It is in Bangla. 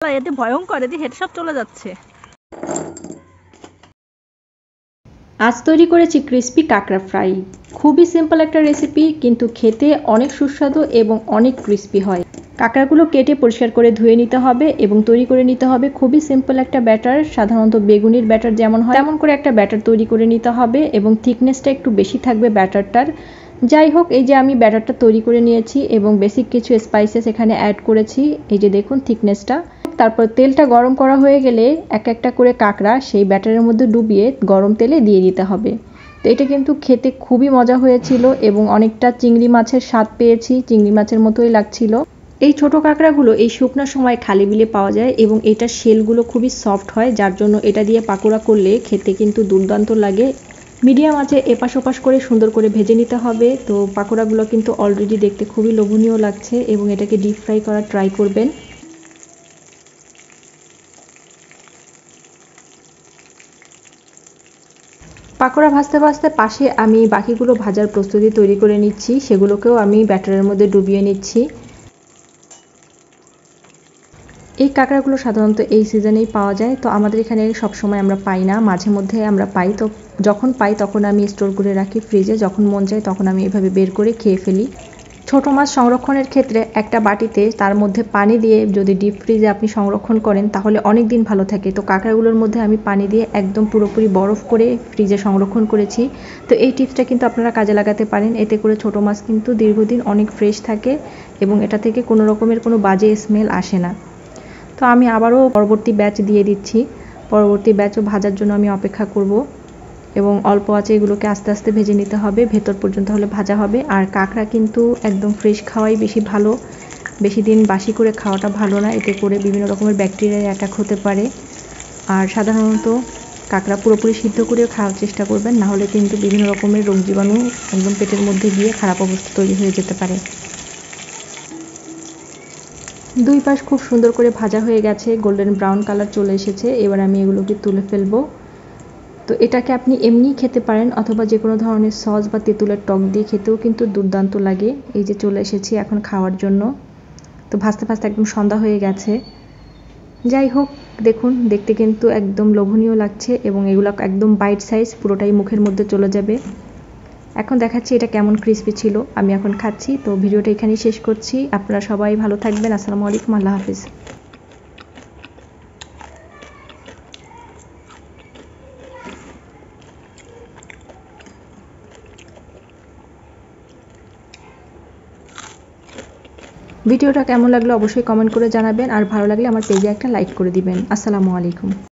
এতে ভয়ঙ্কর, এতে হেড সব চলে যাচ্ছে। আজ তৈরি করেছি ক্রিস্পি কাঁকড়া ফ্রাই। খুবই সিম্পল একটা রেসিপি, কিন্তু খেতে অনেক সুস্বাদু এবং অনেক ক্রিস্পি হয়। কাঁকড়াগুলো কেটে পরিষ্কার করে ধুয়ে নিতে হবে এবং তৈরি করে নিতে হবে খুবই সিম্পল একটা ব্যাটার। সাধারণত বেগুনির ব্যাটার যেমন হয় তেমন করে একটা ব্যাটার তৈরি করে নিতে হবে এবং থিকনেসটা একটু বেশি থাকবে ব্যাটারটার। যাই হোক, এই যে আমি ব্যাটারটা তৈরি করে নিয়েছি এবং বেসিক কিছু স্পাইসেস এখানে অ্যাড করেছি। এই যে দেখুন থিকনেসটা। তারপর তেলটা গরম করা হয়ে গেলে এক একটা করে কাঁকড়া সেই ব্যাটারের মধ্যে ডুবিয়ে গরম তেলে দিয়ে দিতে হবে। তো এটা কিন্তু খেতে খুবই মজা হয়েছিল এবং অনেকটা চিংড়ি মাছের স্বাদ পেয়েছি, চিংড়ি মাছের মতোই লাগছিল। এই ছোট কাঁকড়াগুলো এই শুকনো সময় খালি বিলে পাওয়া যায় এবং এটার শেলগুলো খুবই সফট হয়, যার জন্য এটা দিয়ে পাকোড়া করলে খেতে কিন্তু দুর্দান্ত লাগে। মিডিয়াম আঁচে এপাশ ওপাশ করে সুন্দর করে ভেজে নিতে হবে। তো পাকোড়াগুলো কিন্তু অলরেডি দেখতে খুবই লোভনীয় লাগছে এবং এটাকে ডিপ ফ্রাই করার ট্রাই করবেন। পাকোড়া ভাজতে ভাজতে পাশে আমি বাকিগুলো ভাজার প্রস্তুতি তৈরি করে নিচ্ছি, সেগুলোকেও আমি ব্যাটারের মধ্যে ডুবিয়ে নিচ্ছি। এই কাঁকড়াগুলো সাধারণত এই সিজনেই পাওয়া যায়, তো আমাদের এখানে সবসময় আমরা পাই না, মাঝে মধ্যে আমরা পাই। তো যখন পাই তখন আমি স্টোর করে রাখি ফ্রিজে, যখন মন চায় তখন আমি এভাবে বের করে খেয়ে ফেলি। ছোট মাছ সংরক্ষণের ক্ষেত্রে একটা বাটিতে তার মধ্যে পানি দিয়ে যদি ডিপ ফ্রিজে আপনি সংরক্ষণ করেন তাহলে অনেক দিন ভালো থাকে। তো কাঁকড়াগুলোর মধ্যে আমি পানি দিয়ে একদম পুরোপুরি বরফ করে ফ্রিজে সংরক্ষণ করেছি। তো এই টিপসটা কিন্তু আপনারা কাজে লাগাতে পারেন, এতে করে ছোট মাছ কিন্তু দীর্ঘদিন অনেক ফ্রেশ থাকে এবং এটা থেকে কোনো রকমের কোনো বাজে স্মেল আসে না। তো আমি আবারও পরবর্তী ব্যাচ দিয়ে দিচ্ছি। পরবর্তী ব্যাচও ভাজার জন্য আমি অপেক্ষা করব এবং অল্প আঁচে এগুলোকে আস্তে আস্তে ভেজে নিতে হবে, ভেতর পর্যন্ত হলে ভাজা হবে। আর কাঁকড়া কিন্তু একদম ফ্রেশ খাওয়াই বেশি ভালো, বেশি দিন বাসি করে খাওয়াটা ভালো না, এতে করে বিভিন্ন রকমের ব্যাকটেরিয়া অ্যাটাক হতে পারে। আর সাধারণত কাঁকড়া পুরোপুরি সিদ্ধ করে খাওয়ার চেষ্টা করবেন, না হলে কিন্তু বিভিন্ন রকমের রোগ জীবাণু একদম পেটের মধ্যে গিয়ে খারাপ অবস্থা তৈরি হয়ে যেতে পারে। দুই পাশ খুব সুন্দর করে ভাজা হয়ে গেছে, গোল্ডেন ব্রাউন কালার চলে এসেছে। এবার আমি এগুলোকে তুলে ফেলবো। তো এটাকে আপনি এমনিই খেতে পারেন অথবা যে কোনো ধরনের সস বা তেঁতুলের টক দিয়ে খেতেও কিন্তু দুর্দান্ত লাগে। এই যে চলে এসেছি এখন খাওয়ার জন্য। তো ভাজতে ভাজতে একদম সন্ধ্যা হয়ে গেছে। যাই হোক, দেখুন দেখতে কিন্তু একদম লোভনীয় লাগছে এবং এগুলো একদম বাইট সাইজ, পুরোটাই মুখের মধ্যে চলে যাবে। এখন দেখাচ্ছি এটা কেমন ক্রিস্পি ছিল। আমি এখন খাচ্ছি। তো ভিডিওটা এখানেই শেষ করছি। আপনারা সবাই ভালো থাকবেন। আসসালামু আলাইকুম, আল্লাহ হাফিজ। ভিডিওটা কেমন লাগলো অবশ্যই কমেন্ট করে জানাবেন, আর ভালো লাগলে আমার পেজে একটা লাইক করে দিবেন। আসসালামু আলাইকুম।